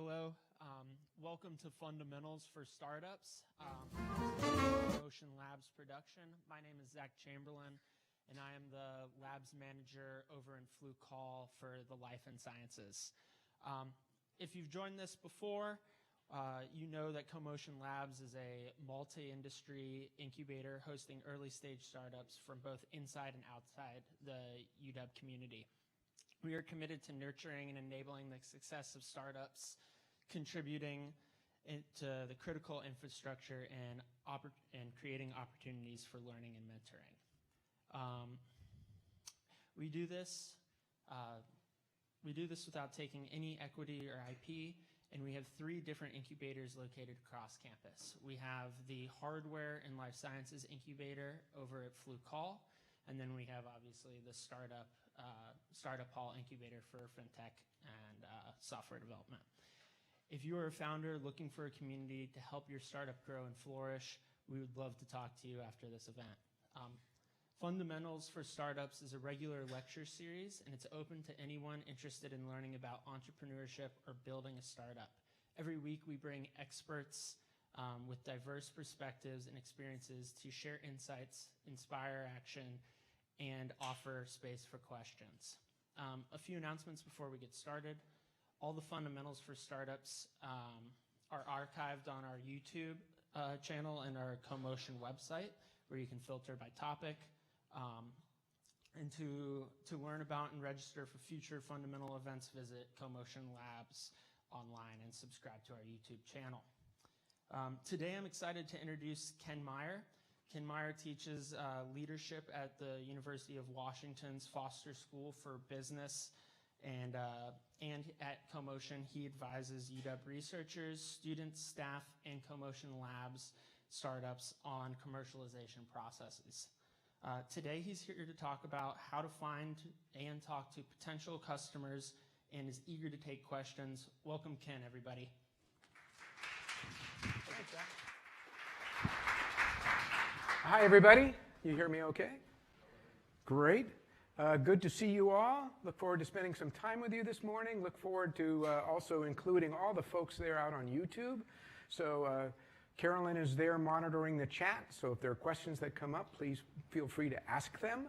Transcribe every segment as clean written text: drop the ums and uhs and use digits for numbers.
Hello. Welcome to Fundamentals for Startups. CoMotion Labs production. My name is Zach Chamberlain, and I am the labs manager over in Fluke Hall for the Life and Sciences. If you've joined this before, you know that CoMotion Labs is a multi-industry incubator hosting early-stage startups from both inside and outside the UW community. We are committed to nurturing and enabling the success of startups, contributing to the critical infrastructure and creating opportunities for learning and mentoring. We do this without taking any equity or IP, and we have 3 different incubators located across campus. We have the Hardware and Life Sciences Incubator over at Fluke Hall, and then we have obviously the Startup Hall Incubator for FinTech and software development. If you are a founder looking for a community to help your startup grow and flourish, we would love to talk to you after this event. Fundamentals for Startups is a regular lecture series, and it's open to anyone interested in learning about entrepreneurship or building a startup. Every week we bring experts with diverse perspectives and experiences to share insights, inspire action, and offer space for questions. A few announcements before we get started. All the Fundamentals for Startups are archived on our YouTube channel and our CoMotion website, where you can filter by topic. And to learn about and register for future fundamental events, visit CoMotion Labs online and subscribe to our YouTube channel. Today I'm excited to introduce Ken Myer. Ken Myer teaches leadership at the University of Washington's Foster School for Business, and at CoMotion he advises UW researchers, students, staff, and CoMotion Labs startups on commercialization processes. Today he's here to talk about how to find and talk to potential customers and is eager to take questions. Welcome, Ken, everybody. Thanks, Zach. Hi, everybody. You hear me okay? Great. Good to see you all. Look forward to spending some time with you this morning. Look forward to also including all the folks there out on YouTube. So Carolyn is there monitoring the chat, so if there are questions that come up, please feel free to ask them.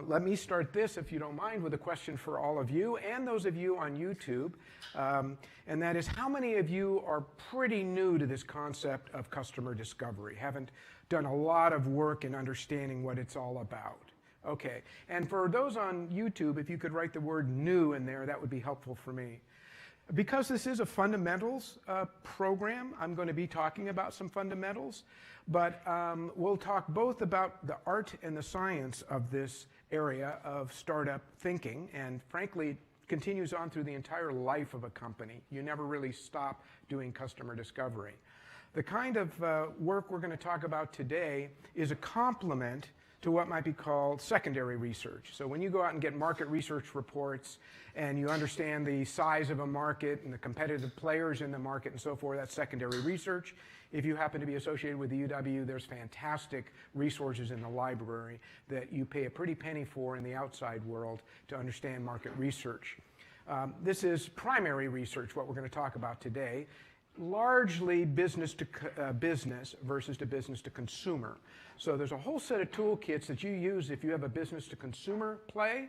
Let me start this, if you don't mind, with a question for all of you and those of you on YouTube, and that is, how many of you are pretty new to this concept of customer discovery, haven't done a lot of work in understanding what it's all about? Okay, and for those on YouTube, if you could write the word new in there, that would be helpful for me. Because this is a fundamentals program, I'm going to be talking about some fundamentals, but we'll talk both about the art and the science of this area of startup thinking, and frankly, it continues on through the entire life of a company. You never really stop doing customer discovery. The kind of work we're going to talk about today is a complement to what might be called secondary research. So when you go out and get market research reports and you understand the size of a market and the competitive players in the market and so forth, that's secondary research. If you happen to be associated with the UW, there's fantastic resources in the library that you pay a pretty penny for in the outside world to understand market research. This is primary research, what we're going to talk about today. Largely business to business versus to business to consumer. So there's a whole set of toolkits that you use if you have a business to consumer play,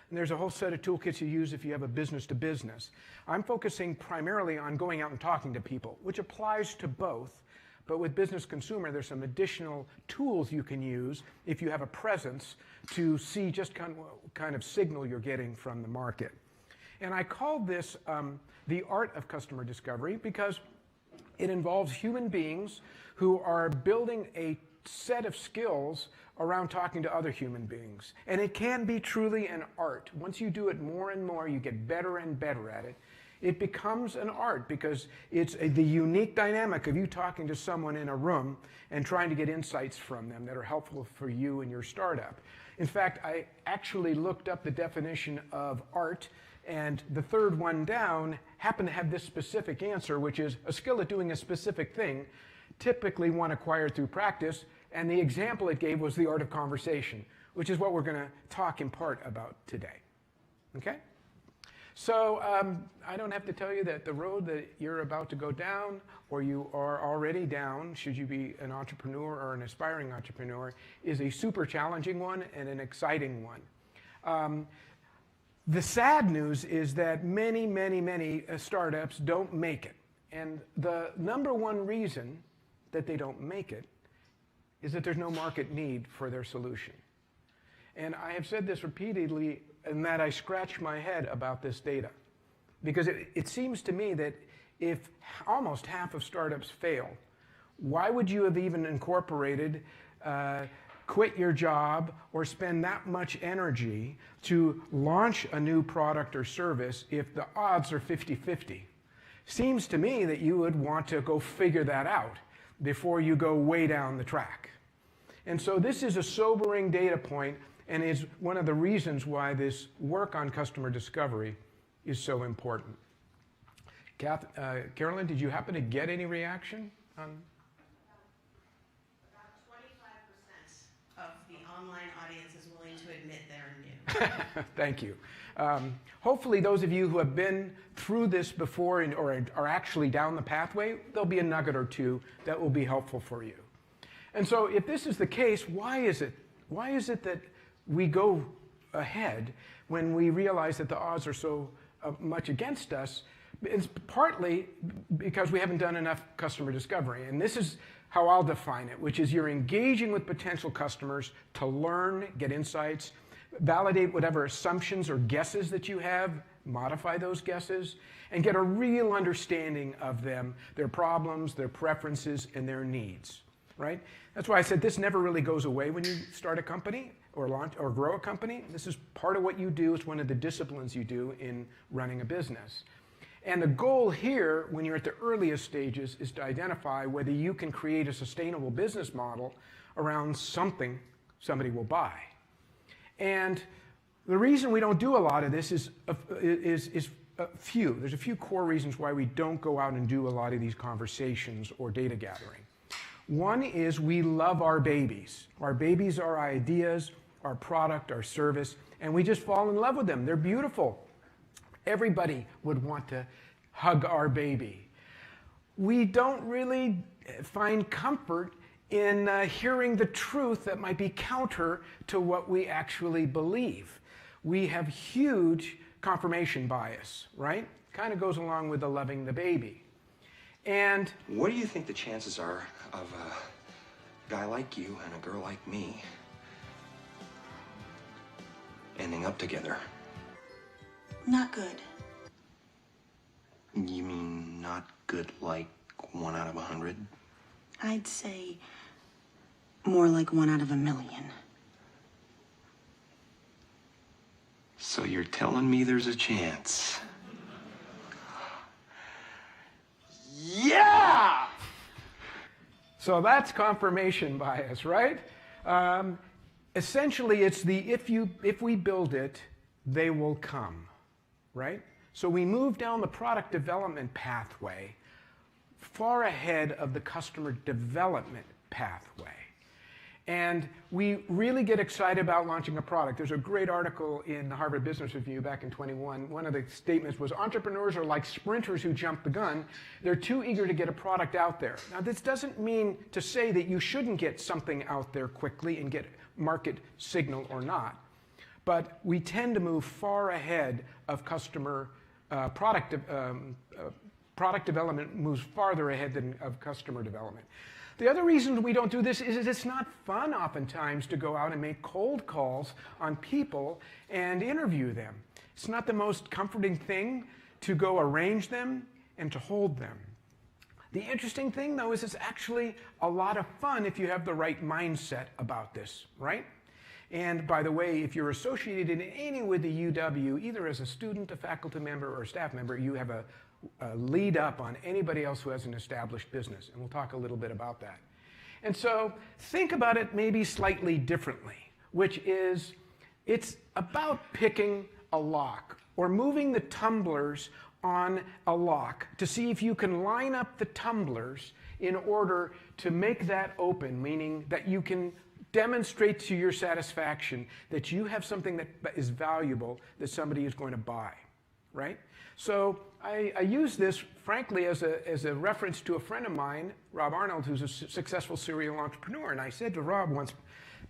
and there's a whole set of toolkits you use if you have a business to business. I'm focusing primarily on going out and talking to people, which applies to both, but with business consumer there's some additional tools you can use if you have a presence to see just kind of signal you're getting from the market. And I called this the art of customer discovery because it involves human beings who are building a set of skills around talking to other human beings. And it can be truly an art. Once you do it more and more, you get better and better at it. It becomes an art because it's the unique dynamic of you talking to someone in a room and trying to get insights from them that are helpful for you and your startup. In fact, I actually looked up the definition of art, and the third one down happened to have this specific answer, which is a skill at doing a specific thing, typically one acquired through practice, and the example it gave was the art of conversation, which is what we're going to talk in part about today. Okay? So I don't have to tell you that the road that you're about to go down, or you are already down, should you be an entrepreneur or an aspiring entrepreneur, is a super challenging one and an exciting one. The sad news is that many, many, many startups don't make it. And the number one reason that they don't make it is that there's no market need for their solution. And I have said this repeatedly, and that I scratch my head about this data. Because it seems to me that if almost half of startups fail, why would you have even incorporated, quit your job, or spend that much energy to launch a new product or service if the odds are 50-50? Seems to me that you would want to go figure that out before you go way down the track. And so this is a sobering data point, and is one of the reasons why this work on customer discovery is so important. Carolyn, did you happen to get any reaction on? About 25% of the online audience is willing to admit they're new. Thank you. Hopefully those of you who have been through this before or are actually down the pathway, there'll be a nugget or two that will be helpful for you. And so if this is the case, why is it that we go ahead when we realize that the odds are so much against us? It's partly because we haven't done enough customer discovery. And this is how I'll define it, which is you're engaging with potential customers to learn, get insights, validate whatever assumptions or guesses that you have, modify those guesses, and get a real understanding of them, their problems, their preferences, and their needs, right? That's why I said this never really goes away when you start a company or launch or grow a company. This is part of what you do. It's one of the disciplines you do in running a business. And the goal here, when you're at the earliest stages, is to identify whether you can create a sustainable business model around something somebody will buy. And the reason we don't do a lot of this is a few. There's a few core reasons why we don't go out and do a lot of these conversations or data gathering. One is we love our babies. Our babies are our ideas, our product, our service, and we just fall in love with them. They're beautiful. Everybody would want to hug our baby. We don't really find comfort in hearing the truth that might be counter to what we actually believe. We have huge confirmation bias, right? Kind of goes along with the loving the baby. And what do you think the chances are of a guy like you and a girl like me ending up together? Not good. You mean not good like 1 out of 100? I'd say more like 1 out of 1,000,000. So you're telling me there's a chance? Yeah! so that's confirmation bias, right? Essentially, it's the if we build it, they will come, right? So we move down the product development pathway far ahead of the customer development pathway. And we really get excited about launching a product. There's a great article in the Harvard Business Review back in 21. One of the statements was, entrepreneurs are like sprinters who jump the gun. They're too eager to get a product out there. Now, this doesn't mean to say that you shouldn't get something out there quickly and get market signal or not. But we tend to move far ahead of customer product development moves farther ahead of customer development. The other reason we don't do this is it's not fun oftentimes to go out and make cold calls on people and interview them. It's not the most comforting thing to go arrange them and to hold them. The interesting thing, though, is it's actually a lot of fun if you have the right mindset about this, right? And by the way, if you're associated in any with the UW, either as a student, a faculty member, or a staff member, you have a lead up on anybody else who has an established business. And we'll talk a little bit about that. And so think about it maybe slightly differently, which is it's about picking a lock or moving the tumblers on a lock to see if you can line up the tumblers in order to make that open, meaning that you can demonstrate to your satisfaction that you have something that is valuable that somebody is going to buy. right? So I use this, frankly, as a reference to a friend of mine, Rob Arnold, who's a successful serial entrepreneur. And I said to Rob once,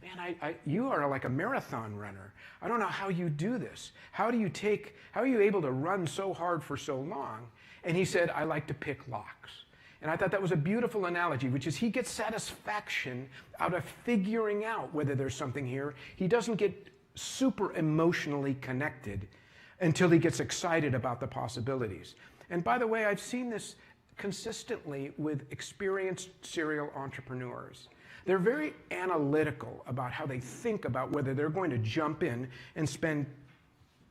man, you are like a marathon runner. I don't know how you do this. How are you able to run so hard for so long? And he said, I like to pick locks. And I thought that was a beautiful analogy, which is he gets satisfaction out of figuring out whether there's something here. He doesn't get super emotionally connected until he gets excited about the possibilities. And by the way, I've seen this consistently with experienced serial entrepreneurs. They're very analytical about how they think about whether they're going to jump in and spend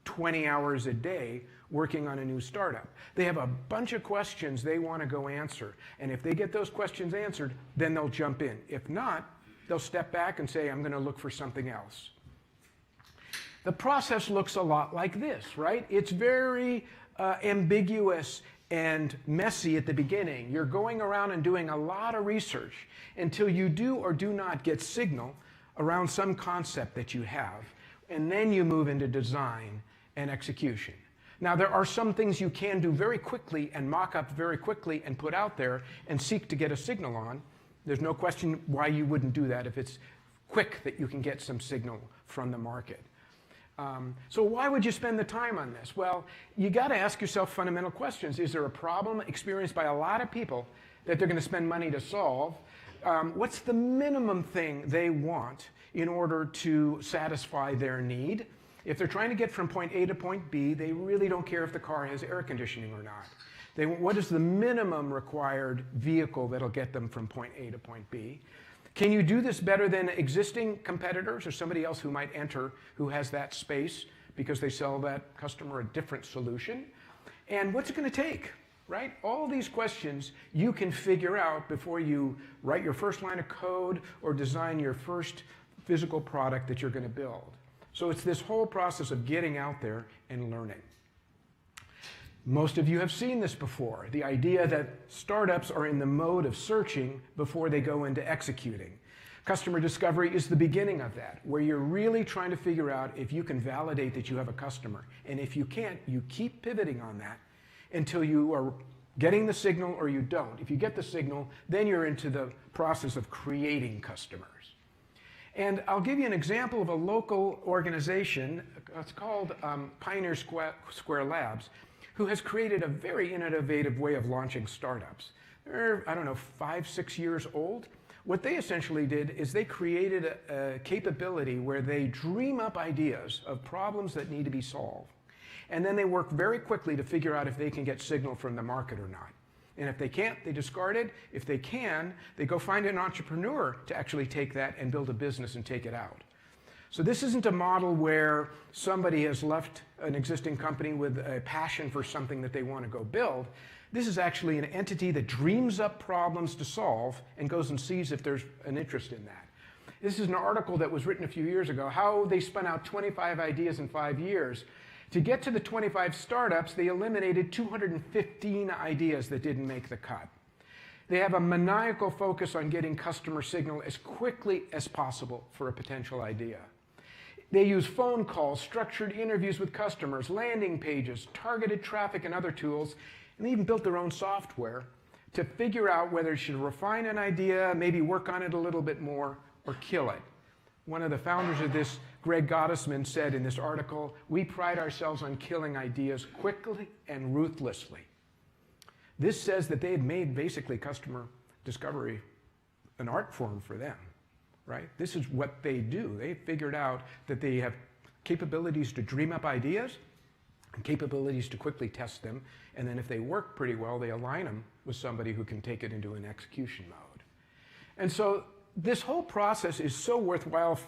20 hours a day working on a new startup. They have a bunch of questions they want to go answer. And if they get those questions answered, then they'll jump in. If not, they'll step back and say, I'm going to look for something else. The process looks a lot like this, right? It's very ambiguous and messy at the beginning. You're going around and doing a lot of research until you do or do not get signal around some concept that you have. And then you move into design and execution. Now, there are some things you can do very quickly and mock up very quickly and put out there and seek to get a signal on. There's no question why you wouldn't do that if it's quick that you can get some signal from the market. So why would you spend the time on this? Well, you got to ask yourself fundamental questions. Is there a problem experienced by a lot of people that they're going to spend money to solve? What's the minimum thing they want in order to satisfy their need? If they're trying to get from point A to point B, they really don't care if the car has air conditioning or not. What is the minimum required vehicle that'll get them from point A to point B? Can you do this better than existing competitors or somebody else who might enter who has that space because they sell that customer a different solution? And what's it going to take, right? All these questions you can figure out before you write your first line of code or design your first physical product that you're going to build. So it's this whole process of getting out there and learning. Most of you have seen this before, the idea that startups are in the mode of searching before they go into executing. Customer discovery is the beginning of that, where you're really trying to figure out if you can validate that you have a customer. And if you can't, you keep pivoting on that until you are getting the signal or you don't. If you get the signal, then you're into the process of creating customers. And I'll give you an example of a local organization. It's called Pioneer Square Labs, who has created a very innovative way of launching startups. They're, 5, 6 years old. What they essentially did is they created a capability where they dream up ideas of problems that need to be solved. And then they work very quickly to figure out if they can get signal from the market or not. And if they can't, they discard it. If they can, they go find an entrepreneur to actually take that and build a business and take it out. So this isn't a model where somebody has left an existing company with a passion for something that they want to go build. This is actually an entity that dreams up problems to solve and goes and sees if there's an interest in that. This is an article that was written a few years ago, how they spun out 25 ideas in 5 years. To get to the 25 startups, they eliminated 215 ideas that didn't make the cut. They have a maniacal focus on getting customer signal as quickly as possible for a potential idea. They use phone calls, structured interviews with customers, landing pages, targeted traffic, and other tools, and they even built their own software to figure out whether you should refine an idea, maybe work on it a little bit more, or kill it. One of the founders of this, Greg Gottesman, said in this article, "We pride ourselves on killing ideas quickly and ruthlessly." This says that they had made basically customer discovery an art form for them. Right? This is what they do. They figured out that they have capabilities to dream up ideas and capabilities to quickly test them. And then if they work pretty well, they align them with somebody who can take it into an execution mode. And so this whole process is so worthwhile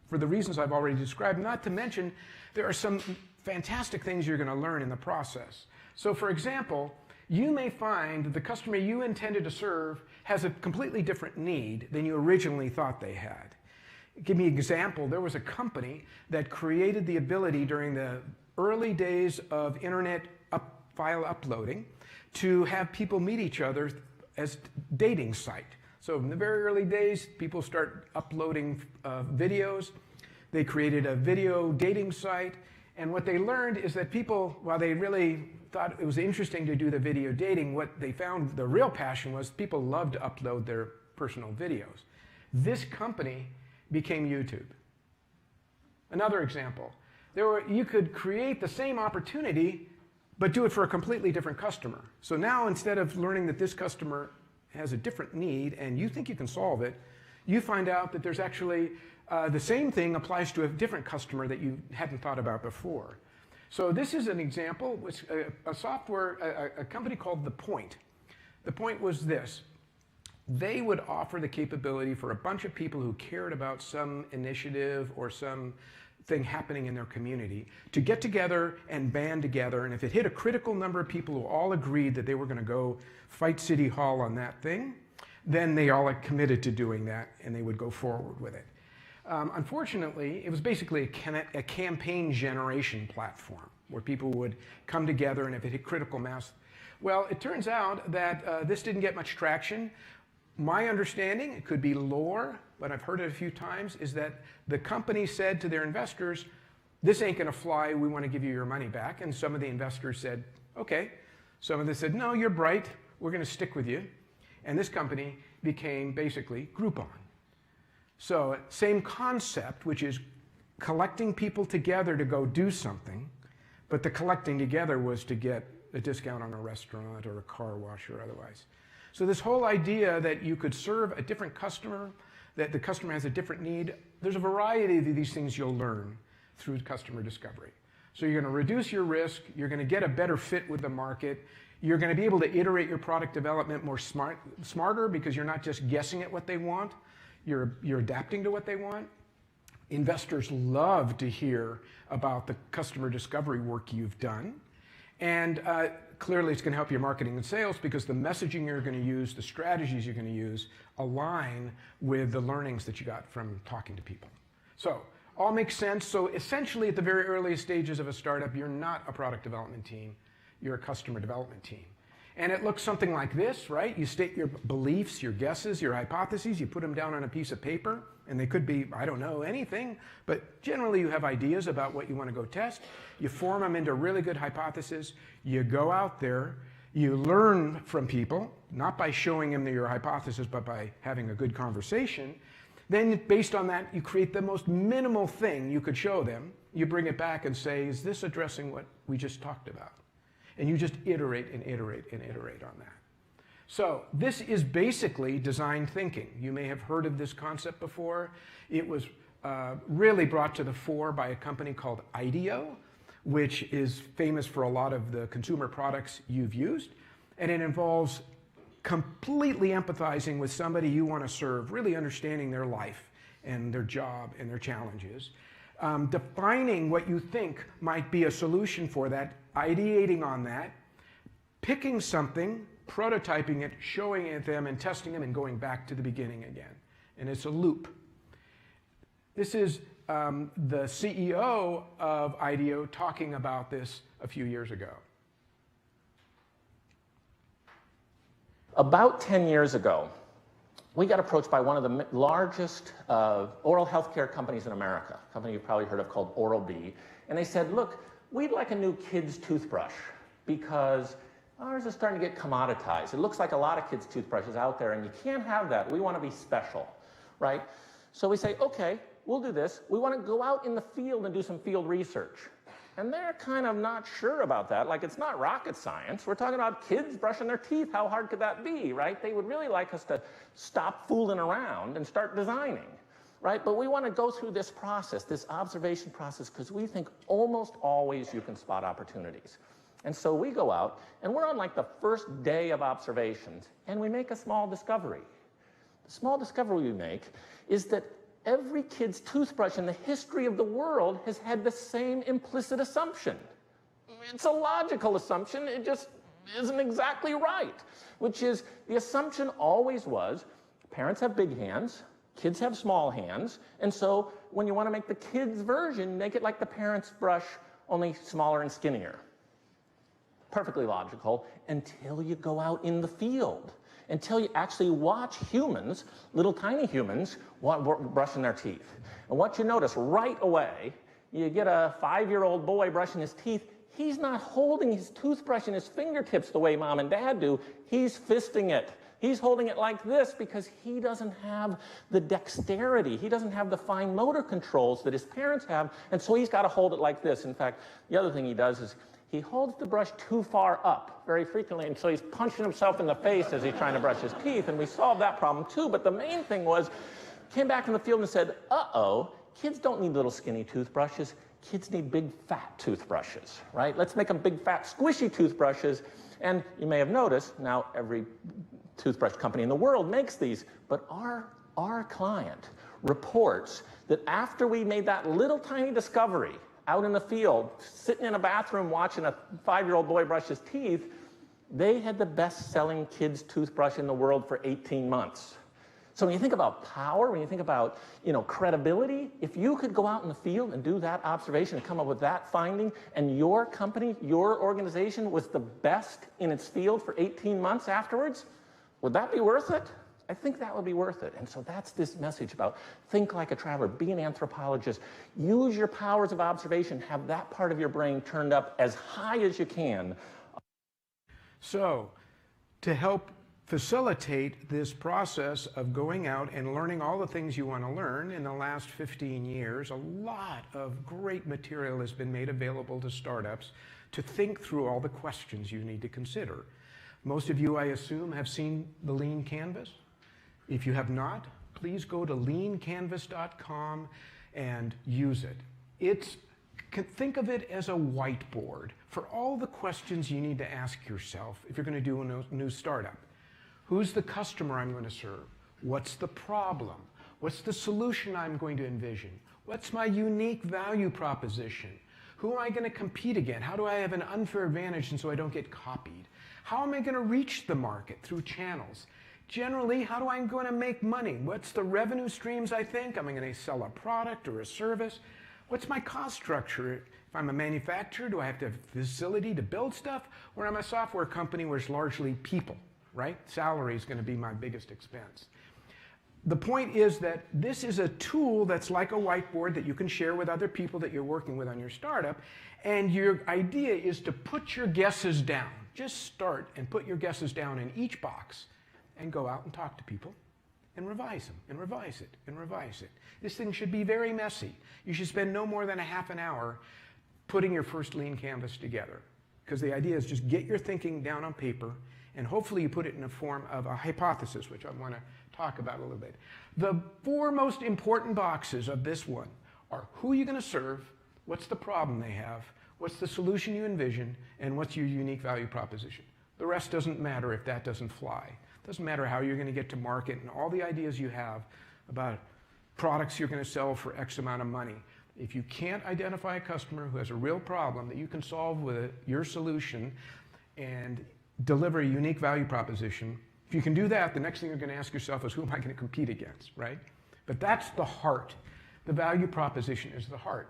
for the reasons I've already described, not to mention there are some fantastic things you're going to learn in the process. So for example, you may find that the customer you intended to serve has a completely different need than you originally thought they had. Give me an example. There was a company that created the ability during the early days of internet file uploading to have people meet each other as dating site. So in the very early days, people start uploading videos. They created a video dating site, And what they learned is that people, while they really thought it was interesting to do the video dating, what they found the real passion was people loved to upload their personal videos. This company became YouTube. Another example, you could create the same opportunity, but do it for a completely different customer. So now instead of learning that this customer has a different need and you think you can solve it, you find out that there's actually the same thing applies to a different customer that you hadn't thought about before. So this is an example, which a company called The Point. The Point was this. They would offer the capability for a bunch of people who cared about some initiative or some thing happening in their community to get together and band together, and if it hit a critical number of people who all agreed that they were going to go fight City Hall on that thing, then they all committed to doing that and they would go forward with it. Unfortunately, it was basically a campaign generation platform where people would come together and if it hit critical mass. Well, it turns out that this didn't get much traction. My understanding, it could be lore, but I've heard it a few times, is that the company said to their investors, this ain't going to fly, we want to give you your money back. And some of the investors said, okay. Some of them said, no, you're bright, we're going to stick with you. And this company became basically Groupon. So same concept, which is collecting people together to go do something, but the collecting together was to get a discount on a restaurant or a car wash or otherwise. So this whole idea that you could serve a different customer, that the customer has a different need, there's a variety of these things you'll learn through customer discovery. So you're going to reduce your risk, you're going to get a better fit with the market, you're going to be able to iterate your product development more smarter because you're not just guessing at what they want, you're adapting to what they want. Investors love to hear about the customer discovery work you've done. And clearly it's going to help your marketing and sales because the messaging you're going to use, the strategies you're going to use, align with the learnings that you got from talking to people. So all makes sense. So essentially at the very earliest stages of a startup, you're not a product development team, you're a customer development team. And it looks something like this, right? You state your beliefs, your guesses, your hypotheses, you put them down on a piece of paper, and they could be, I don't know, anything, but generally you have ideas about what you want to go test. You form them into really good hypotheses. You go out there, you learn from people, not by showing them your hypothesis, but by having a good conversation. Then based on that, you create the most minimal thing you could show them. You bring it back and say, is this addressing what we just talked about? And you just iterate and iterate and iterate on that. So this is basically design thinking. You may have heard of this concept before. It was really brought to the fore by a company called IDEO, which is famous for a lot of the consumer products you've used. And it involves completely empathizing with somebody you want to serve, really understanding their life and their job and their challenges. Defining what you think might be a solution for that, ideating on that, picking something, prototyping it, showing it to them, and testing them, and going back to the beginning again. And it's a loop. This is the CEO of IDEO talking about this a few years ago. About 10 years ago, we got approached by one of the largest oral healthcare companies in America, a company you've probably heard of called Oral-B, and they said, look, we'd like a new kids' toothbrush because ours is starting to get commoditized. It looks like a lot of kids' toothbrushes out there, and you can't have that. We want to be special, right? So we say, okay, we'll do this. We want to go out in the field and do some field research. And they're kind of not sure about that. Like, it's not rocket science. We're talking about kids brushing their teeth. How hard could that be, right? They would really like us to stop fooling around and start designing, right? But we want to go through this process, this observation process, because we think almost always you can spot opportunities. And so we go out, and we're on like the first day of observations, and we make a small discovery. The small discovery we make is that every kid's toothbrush in the history of the world has had the same implicit assumption. It's a logical assumption, it just isn't exactly right, which is the assumption always was parents have big hands, kids have small hands, and so when you want to make the kids' version, make it like the parents' brush, only smaller and skinnier. Perfectly logical until you go out in the field. Until you actually watch humans, little tiny humans, brushing their teeth. And what you notice right away You get a 5-year-old boy brushing his teeth, he's not holding his toothbrush in his fingertips the way mom and dad do. He's fisting it. He's holding it like this because he doesn't have the dexterity. He doesn't have the fine motor controls that his parents have, and so he's got to hold it like this. In fact, the other thing he does is he holds the brush too far up very frequently, and so he's punching himself in the face as he's trying to brush his teeth, and we solved that problem too. But the main thing was, came back from the field and said, uh-oh, kids don't need little skinny toothbrushes. Kids need big fat toothbrushes, right? Let's make them big fat squishy toothbrushes. And you may have noticed, now every toothbrush company in the world makes these, but our client reports that after we made that little tiny discovery out in the field, sitting in a bathroom watching a 5-year-old boy brush his teeth, they had the best-selling kids toothbrush in the world for 18 months. So when you think about power, when you think about, credibility, if you could go out in the field and do that observation and come up with that finding, and your company, your organization was the best in its field for 18 months afterwards, would that be worth it? I think that would be worth it. And so that's this message about think like a traveler, be an anthropologist, use your powers of observation, have that part of your brain turned up as high as you can. So, to help facilitate this process of going out and learning all the things you want to learn in the last 15 years, a lot of great material has been made available to startups to think through all the questions you need to consider. Most of you, I assume, have seen the Lean Canvas. If you have not, please go to leancanvas.com and use it. Think of it as a whiteboard for all the questions you need to ask yourself if you're going to do a new startup. Who's the customer I'm going to serve? What's the problem? What's the solution I'm going to envision? What's my unique value proposition? Who am I going to compete against? How do I have an unfair advantage and so I don't get copied? How am I going to reach the market through channels? Generally, how do I going to make money? What's the revenue streams I think? Am I going to sell a product or a service? What's my cost structure? If I'm a manufacturer, do I have to have a facility to build stuff? Or am I a software company where it's largely people, right? Salary is going to be my biggest expense. The point is that this is a tool that's like a whiteboard that you can share with other people that you're working with on your startup. And your idea is to put your guesses down. Just start and put your guesses down in each box and go out and talk to people and revise them and revise it and revise it. This thing should be very messy. You should spend no more than a half an hour putting your first Lean Canvas together, because the idea is just get your thinking down on paper and hopefully you put it in the form of a hypothesis, which I want to talk about a little bit. The 4 most important boxes of this one are who you're going to serve, what's the problem they have, what's the solution you envision, and what's your unique value proposition. The rest doesn't matter if that doesn't fly. It doesn't matter how you're going to get to market and all the ideas you have about products you're going to sell for X amount of money. If you can't identify a customer who has a real problem that you can solve with your solution and deliver a unique value proposition, if you can do that, the next thing you're going to ask yourself is, who am I going to compete against, right? But that's the heart. The value proposition is the heart.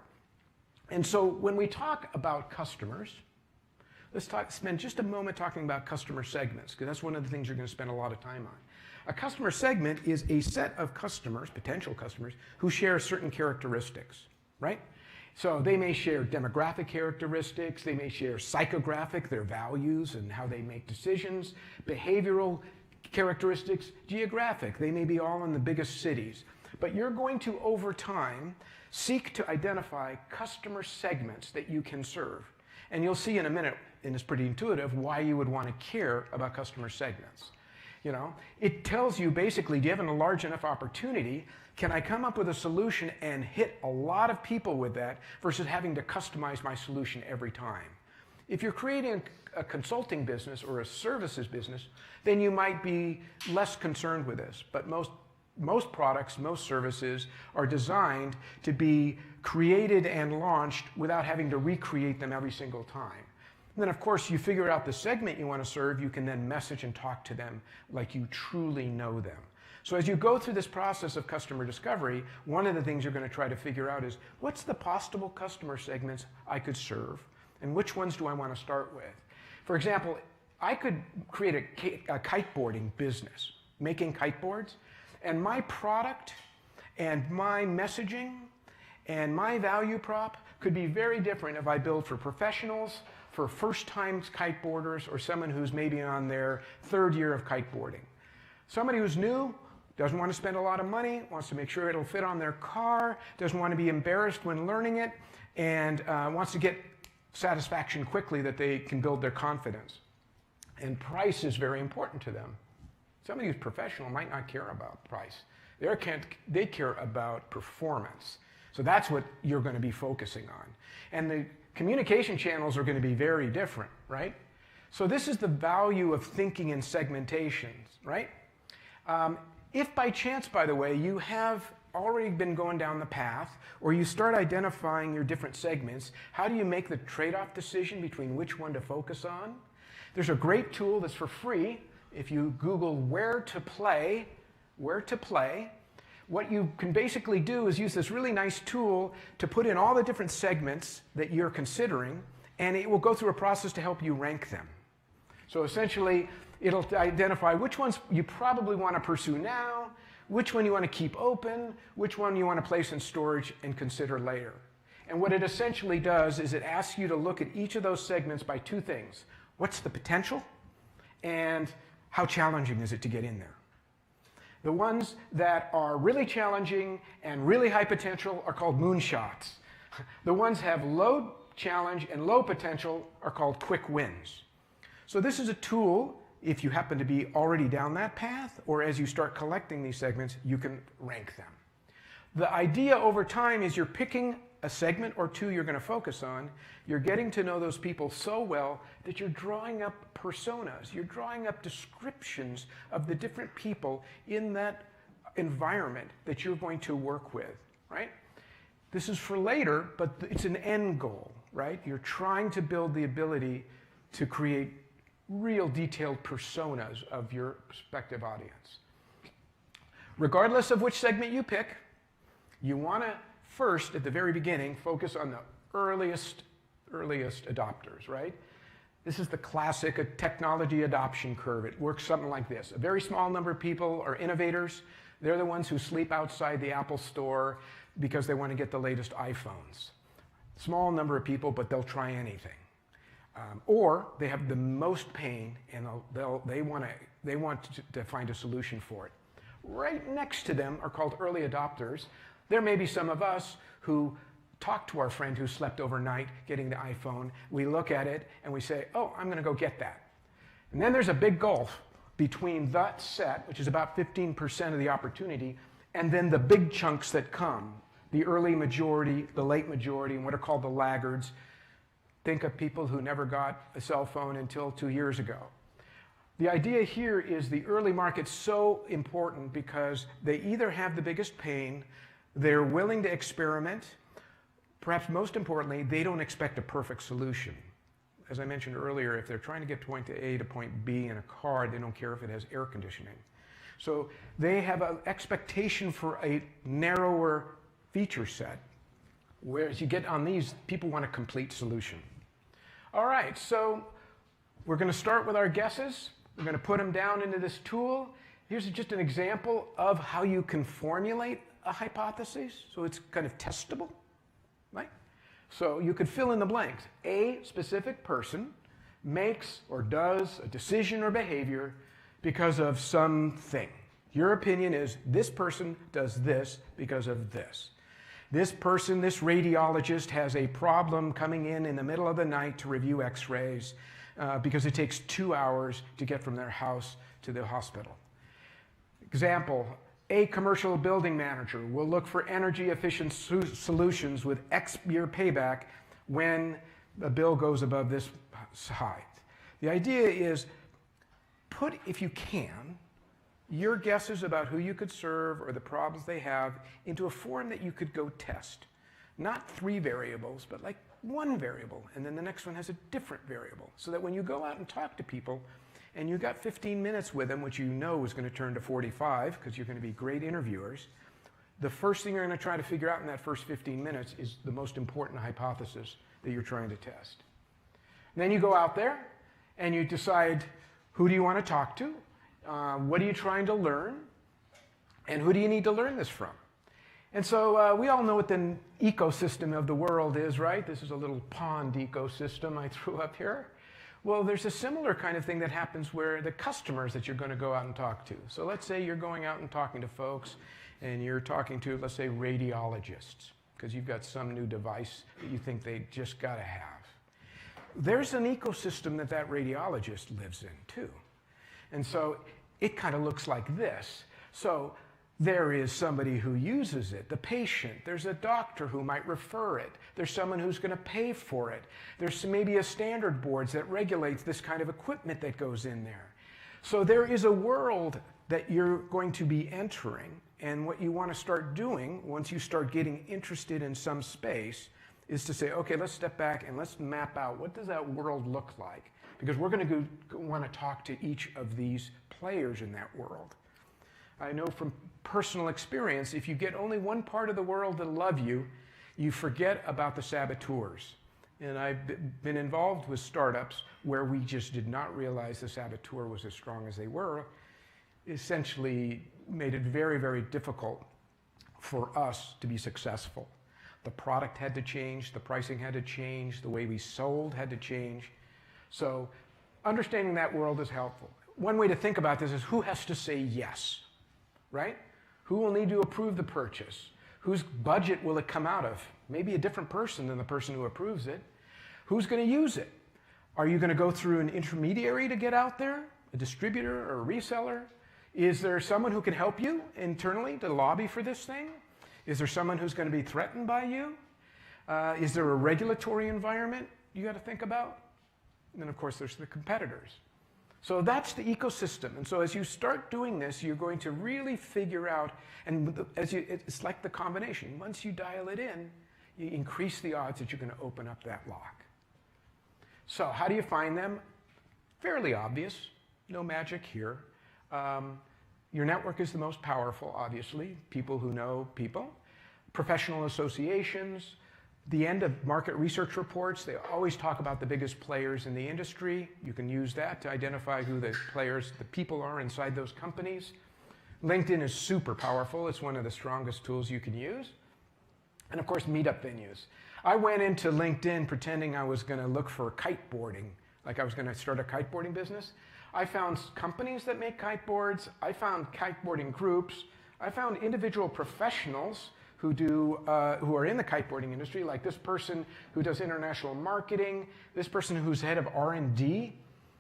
And so when we talk about customers, let's spend just a moment talking about customer segments, because that's one of the things you're going to spend a lot of time on. A customer segment is a set of customers, potential customers, who share certain characteristics, right? So they may share demographic characteristics, they may share psychographic, their values and how they make decisions, behavioral characteristics, geographic, they may be all in the biggest cities. But you're going to, over time, seek to identify customer segments that you can serve. And you'll see in a minute, and it's pretty intuitive, why you would want to care about customer segments. It tells you basically, do you have a large enough opportunity? Can I come up with a solution and hit a lot of people with that versus having to customize my solution every time? If you're creating a consulting business or a services business, then you might be less concerned with this. But most products, most services are designed to be created and launched without having to recreate them every single time. And then, of course, you figure out the segment you want to serve, you can then message and talk to them like you truly know them. So as you go through this process of customer discovery, one of the things you're going to try to figure out is, what's the possible customer segments I could serve, and which ones do I want to start with? For example, I could create a kiteboarding business, making kiteboards, and my product and my messaging and my value prop could be very different if I build for professionals, for first-time kiteboarders, or someone who's maybe on their 3rd year of kiteboarding. Somebody who's new, doesn't want to spend a lot of money, wants to make sure it'll fit on their car, doesn't want to be embarrassed when learning it, and wants to get satisfaction quickly that they can build their confidence. And price is very important to them. Somebody who's professional might not care about price. They care about performance. So that's what you're going to be focusing on. And the communication channels are going to be very different, right? So this is the value of thinking in segmentations, right? If by chance, by the way, you have already been going down the path, or you start identifying your different segments, how do you make the trade-off decision between which one to focus on? There's a great tool that's for free. If you Google where to play, what you can basically do is use this really nice tool to put in all the different segments that you're considering, and it will go through a process to help you rank them. So essentially, it'll identify which ones you probably want to pursue now, which one you want to keep open, which one you want to place in storage and consider later. And what it essentially does is it asks you to look at each of those segments by 2 things. What's the potential? And how challenging is it to get in there? The ones that are really challenging and really high potential are called moonshots. The ones that have low challenge and low potential are called quick wins. So this is a tool, if you happen to be already down that path, or as you start collecting these segments, you can rank them. The idea over time is you're picking a segment or 2 you're going to focus on. You're getting to know those people so well that you're drawing up personas. You're drawing up descriptions of the different people in that environment that you're going to work with, right? This is for later, but it's an end goal, right? You're trying to build the ability to create real detailed personas of your prospective audience. Regardless of which segment you pick, you want to first, at the very beginning, focus on the earliest adopters, right? This is the classic technology adoption curve. It works something like this. A very small number of people are innovators. They're the ones who sleep outside the Apple store because they want to get the latest iPhones. Small number of people, but they'll try anything. Or they have the most pain, and they want to find a solution for it. Right next to them are called early adopters. There may be some of us who talk to our friend who slept overnight getting the iPhone. We look at it and we say, oh, I'm going to go get that. And then there's a big gulf between that set, which is about 15% of the opportunity, and then the big chunks that come, the early majority, the late majority, and what are called the laggards. Think of people who never got a cell phone until 2 years ago. The idea here is the early market's so important because they either have the biggest pain, they're willing to experiment, perhaps most importantly, they don't expect a perfect solution. As I mentioned earlier, if they're trying to get point A to point B in a car, they don't care if it has air conditioning. So they have an expectation for a narrower feature set, whereas you get on these, people want a complete solution. All right, so we're going to start with our guesses. We're going to put them down into this tool. Here's just an example of how you can formulate a hypothesis, so it's kind of testable, right? So you could fill in the blanks. A specific person makes or does a decision or behavior because of something. Your opinion is this person does this because of this. This person, this radiologist, has a problem coming in the middle of the night to review x-rays because it takes 2 hours to get from their house to the hospital. Example, a commercial building manager will look for energy efficient solutions with X year payback when the bill goes above this height. The idea is put, if you can, your guesses about who you could serve or the problems they have into a form that you could go test. Not 3 variables, but like 1 variable, and then the next one has a different variable. So that when you go out and talk to people, and you got 15 minutes with them, which you know is going to turn to 45, because you're going to be great interviewers, the first thing you're going to try to figure out in that first 15 minutes is the most important hypothesis that you're trying to test. And then you go out there, and you decide who do you want to talk to, what are you trying to learn, and who do you need to learn this from? And so we all know what the ecosystem of the world is, right? This is a little pond ecosystem I threw up here. Well, there's a similar kind of thing that happens where the customers that you're going to go out and talk to. So let's say you're going out and talking to folks, and you're talking to, let's say, radiologists, because you've got some new device that you think they just got to have. There's an ecosystem that that radiologist lives in, too. And so it kind of looks like this. So there is somebody who uses it, the patient. There's a doctor who might refer it. There's someone who's going to pay for it. There's maybe a standard board that regulates this kind of equipment that goes in there. So there is a world that you're going to be entering, and what you want to start doing once you start getting interested in some space is to say, okay, let's step back and let's map out what does that world look like, because we're going to want to talk to each of these players in that world. I know from personal experience, if you get only one part of the world to love you, you forget about the saboteurs. And I've been involved with startups where we just did not realize the saboteur was as strong as they were, essentially made it very, very difficult for us to be successful. The product had to change, the pricing had to change, the way we sold had to change. So understanding that world is helpful. One way to think about this is who has to say yes, right? Who will need to approve the purchase? Whose budget will it come out of? Maybe a different person than the person who approves it. Who's going to use it? Are you going to go through an intermediary to get out there? A distributor or a reseller? Is there someone who can help you internally to lobby for this thing? Is there someone who's going to be threatened by you? Is there a regulatory environment you got to think about? And then, of course, there's the competitors. So that's the ecosystem. And so as you start doing this, you're going to really figure out, and it's like the combination. Once you dial it in, you increase the odds that you're going to open up that lock. So how do you find them? Fairly obvious. No magic here. Your network is the most powerful, obviously. People who know people. Professional associations. The end of market research reports, they always talk about the biggest players in the industry. You can use that to identify who the players, the people are inside those companies. LinkedIn is super powerful. It's one of the strongest tools you can use. And of course, meetup venues. I went into LinkedIn pretending I was going to look for kiteboarding, like I was going to start a kiteboarding business. I found companies that make kiteboards. I found kiteboarding groups. I found individual professionals who are in the kiteboarding industry, like this person who does international marketing, this person who's head of R&D.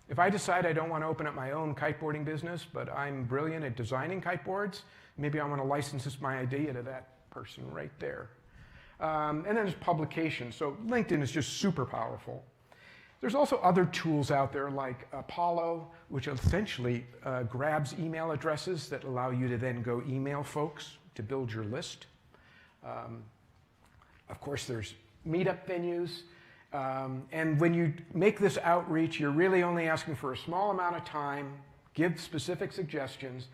If I decide I don't want to open up my own kiteboarding business, but I'm brilliant at designing kiteboards, maybe I want to license my idea to that person right there. And then there's publications. So LinkedIn is just super powerful. There's also other tools out there like Apollo, which essentially grabs email addresses that allow you to then go email folks to build your list. Of course, there's meetup venues. And when you make this outreach, you're really only asking for a small amount of time, give specific suggestions,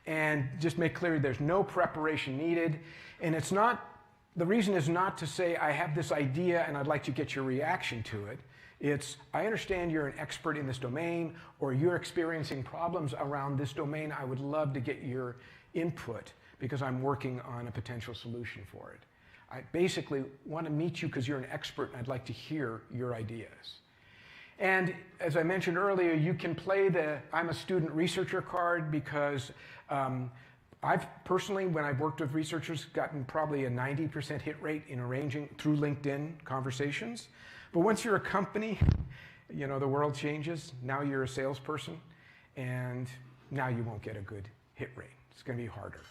and just make clear there's no preparation needed. And it's not, the reason is not to say, I have this idea and I'd like to get your reaction to it. It's, I understand you're an expert in this domain, or you're experiencing problems around this domain. I would love to get your input, because I'm working on a potential solution for it. I basically want to meet you because you're an expert and I'd like to hear your ideas. And as I mentioned earlier, you can play the I'm a student researcher card, because I've personally, when I've worked with researchers, gotten probably a 90% hit rate in arranging through LinkedIn conversations. But once you're a company, you know, the world changes. Now you're a salesperson, and now you won't get a good hit rate. It's going to be harder.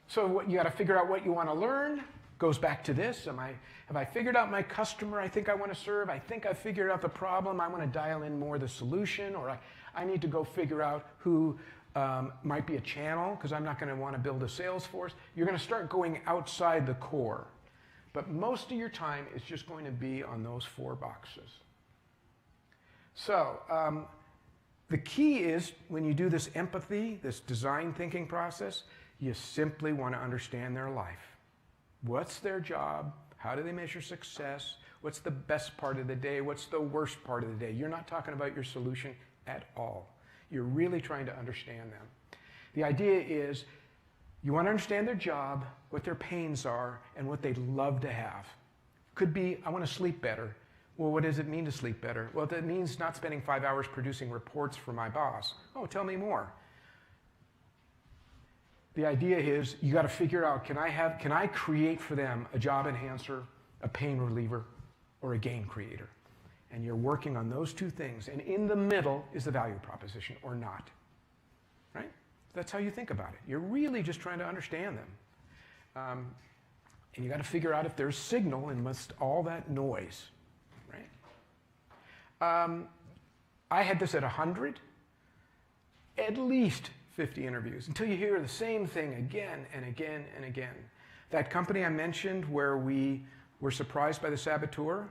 So what, you got to figure out what you want to learn. Goes back to this. Have I figured out my customer I think I want to serve? I think I figured out the problem. I want to dial in more the solution, or I need to go figure out who might be a channel, because I'm not going to want to build a sales force. You're going to start going outside the core. But most of your time is just going to be on those 4 boxes. So the key is, when you do this empathy, this design thinking process, you simply want to understand their life. What's their job? How do they measure success? What's the best part of the day? What's the worst part of the day? You're not talking about your solution at all. You're really trying to understand them. The idea is, You want to understand their job, what their pains are, and what they'd love to have. Could be, I want to sleep better. Well, what does it mean to sleep better? Well, that means not spending 5 hours producing reports for my boss. Oh, tell me more. The idea is you got to figure out, can I create for them a job enhancer, a pain reliever, or a gain creator? And you're working on those two things. And in the middle is the value proposition, or not. Right? That's how you think about it. You're really just trying to understand them. And you got to figure out if there's signal amidst all that noise. Right? I had this at 100, at least 50 interviews, until you hear the same thing again and again and again. That company I mentioned where we were surprised by the saboteur,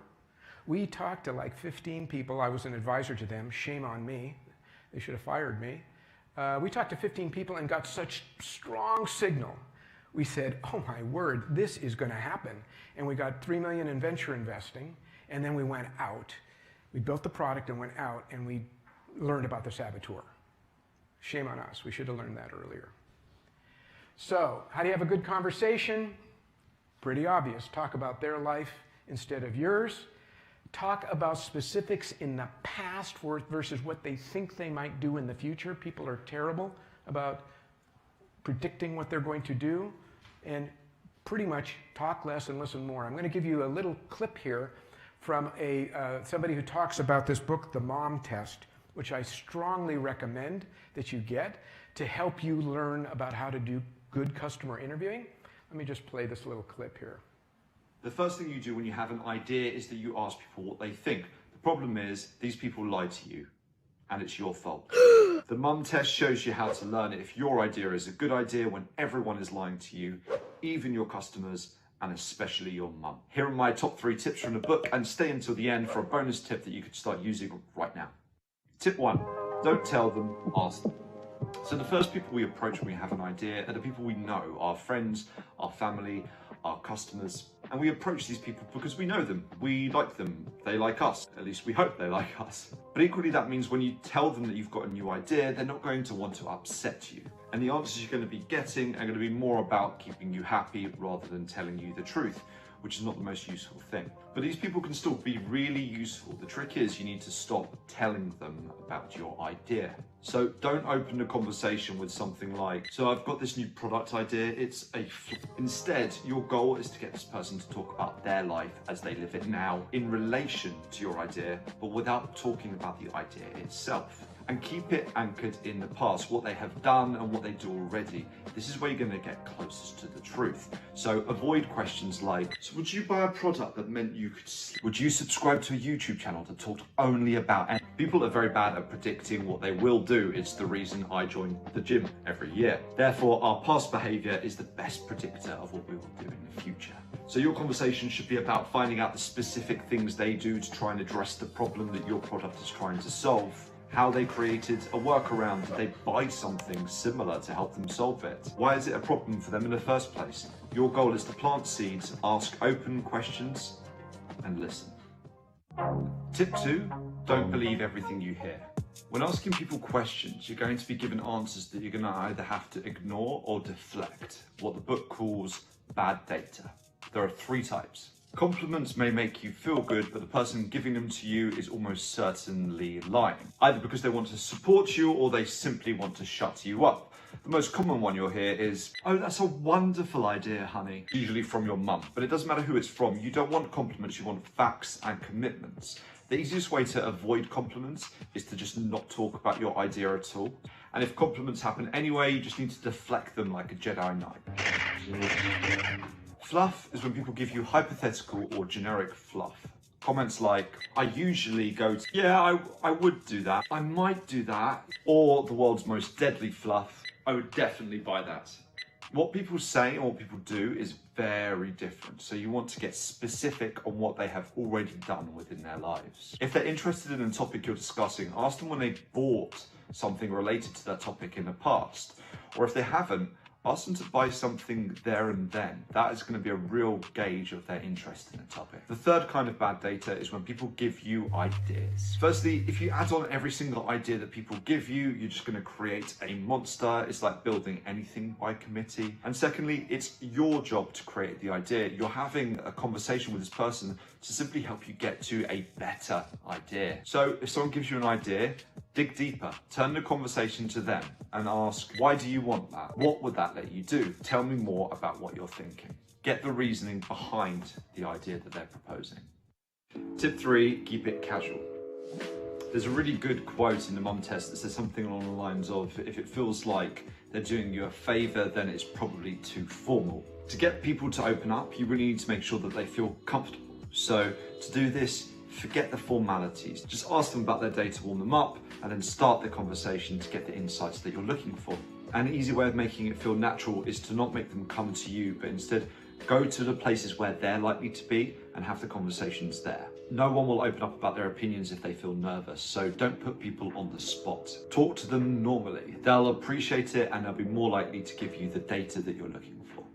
we talked to like 15 people. I was an advisor to them. Shame on me. They should have fired me. We talked to 15 people and got such strong signal. We said, oh my word, this is going to happen. And we got $3 million in venture investing, and then we went out. We built the product and went out, and we learned about the saboteur. Shame on us. We should have learned that earlier. So, how do you have a good conversation? Pretty obvious. Talk about their life instead of yours. Talk about specifics in the past versus what they think they might do in the future. People are terrible about predicting what they're going to do. And pretty much talk less and listen more. I'm going to give you a little clip here from somebody who talks about this book, The Mom Test, which I strongly recommend that you get to help you learn about how to do good customer interviewing. Let me just play this little clip here. The first thing you do when you have an idea is that you ask people what they think. The problem is these people lie to you, and it's your fault. The Mum Test shows you how to learn if your idea is a good idea when everyone is lying to you, even your customers, and especially your mum. Here are my top 3 tips from the book, and stay until the end for a bonus tip that you could start using right now. Tip 1, don't tell them, ask them. So the first people we approach when we have an idea are the people we know, our friends, our family, our customers. And we approach these people because we know them, we like them, they like us, at least we hope they like us. But equally that means when you tell them that you've got a new idea, they're not going to want to upset you. And the answers you're going to be getting are going to be more about keeping you happy rather than telling you the truth, which is not the most useful thing. But these people can still be really useful. The trick is you need to stop telling them about your idea. So don't open the conversation with something like, so I've got this new product idea, it's a Instead, your goal is to get this person to talk about their life as they live it now in relation to your idea, but without talking about the idea itself. And keep it anchored in the past, what they have done and what they do already. This is where you're going to get closest to the truth. So avoid questions like, so would you buy a product that meant you could sleep? Would you subscribe to a YouTube channel that talked only about... And people are very bad at predicting what they will do. It's the reason I join the gym every year. Therefore, our past behavior is the best predictor of what we will do in the future. So your conversation should be about finding out the specific things they do to try and address the problem that your product is trying to solve. How they created a workaround, did they buy something similar to help them solve it? Why is it a problem for them in the first place? Your goal is to plant seeds, ask open questions, and listen. Tip 2, don't believe everything you hear. When asking people questions, you're going to be given answers that you're going to either have to ignore or deflect, what the book calls bad data. There are 3 types. Compliments may make you feel good, but the person giving them to you is almost certainly lying, either because they want to support you or they simply want to shut you up. The most common one you'll hear is, oh, that's a wonderful idea, honey, usually from your mum. But it doesn't matter who it's from. You don't want compliments, you want facts and commitments. The easiest way to avoid compliments is to just not talk about your idea at all. And if compliments happen anyway, you just need to deflect them like a Jedi Knight. Fluff is when people give you hypothetical or generic fluff. Comments like, I usually go to, yeah, I would do that, I might do that, or the world's most deadly fluff, I would definitely buy that. What people say and what people do is very different, so you want to get specific on what they have already done within their lives. If they're interested in a topic you're discussing, ask them when they bought something related to that topic in the past, or if they haven't, Ask them to buy something there and then. That is going to be a real gauge of their interest in a topic. The third kind of bad data is when people give you ideas. Firstly, if you add on every single idea that people give you, you're just going to create a monster. It's like building anything by committee. And secondly, it's your job to create the idea. You're having a conversation with this person to simply help you get to a better idea. So if someone gives you an idea, dig deeper, turn the conversation to them and ask, why do you want that? What would that let you do? Tell me more about what you're thinking. Get the reasoning behind the idea that they're proposing. Tip 3, keep it casual. There's a really good quote in the mom test that says something along the lines of, if it feels like they're doing you a favor, then it's probably too formal. To get people to open up, you really need to make sure that they feel comfortable. So to do this, forget the formalities. Just ask them about their day to warm them up and then start the conversation to get the insights that you're looking for. An easy way of making it feel natural is to not make them come to you, but instead go to the places where they're likely to be and have the conversations there. No one will open up about their opinions if they feel nervous, so don't put people on the spot. Talk to them normally. They'll appreciate it and they'll be more likely to give you the data that you're looking for.